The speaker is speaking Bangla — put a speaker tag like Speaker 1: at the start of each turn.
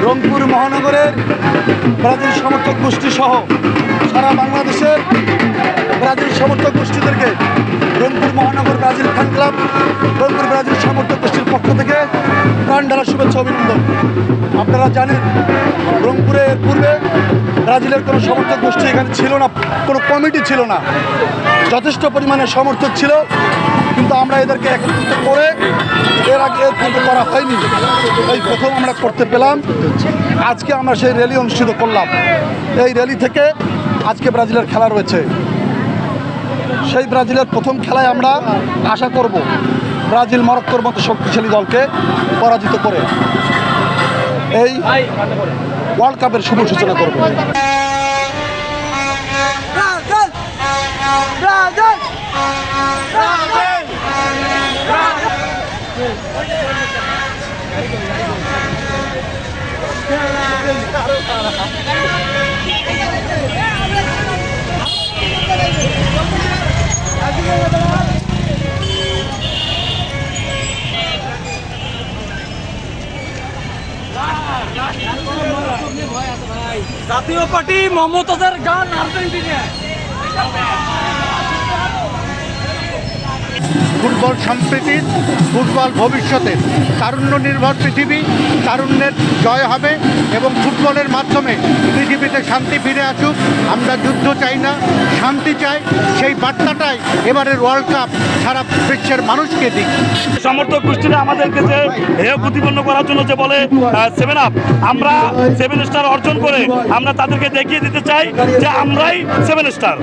Speaker 1: রংপুর মহানগরের ব্রাজিল সমর্থক গোষ্ঠী সহ সারা বাংলাদেশের ব্রাজিল সমর্থক গোষ্ঠীদেরকে রংপুর মহানগর Brazil fan club Rangpur Brazil সমর্থক গোষ্ঠীর পক্ষ থেকে প্রাণ ঢালা শুভেচ্ছা অভিনন্দন। আপনারা জানেন রংপুরের পূর্বে ব্রাজিলের কোনো সমর্থক গোষ্ঠী এখানে ছিল না, কোনো কমিটি ছিল না। যথেষ্ট পরিমাণে সমর্থক ছিল, কিন্তু আমরা এদেরকে একত্রিত করে এর আগে এর পূর্বে করা হয়নি, এই প্রথম আমরা করতে পেলাম। আজকে আমরা সেই র্যালি অনুষ্ঠিত করলাম। এই র্যালি থেকে আজকে ব্রাজিলের খেলা রয়েছে। সেই ব্রাজিলের প্রথম খেলায় আমরা আশা করব ব্রাজিল মরক্কোর মতো শক্তিশালী দলকে পরাজিত করে এই ওয়ার্ল্ড কাপের শুভ সূচনা করব।
Speaker 2: জাতীয় পার্টি মমতাজের গান আর্জেন্টিনা।
Speaker 3: ফুটবল সম্প্রীতির, ফুটবল ভবিষ্যতের, তারুণ্য নির্ভর পৃথিবী, তারুণ্যের জয় হবে এবং ফুটবলের মাধ্যমে পৃথিবীতে শান্তি ফিরে আসুক। আমরা যুদ্ধ চাই না, শান্তি চাই। সেই বার্তাটাই এবারের ওয়ার্ল্ড কাপ সারা বিশ্বের মানুষকে দিক।
Speaker 4: সমর্থক গোষ্ঠীরা আমাদেরকে যে হেয় প্রতিপন্ন করার জন্য যে বলে 7 আপ, আমরা 7 স্টার অর্জন করে আমরা তাদেরকে দেখিয়ে দিতে চাই যে আমরাই 7 স্টার।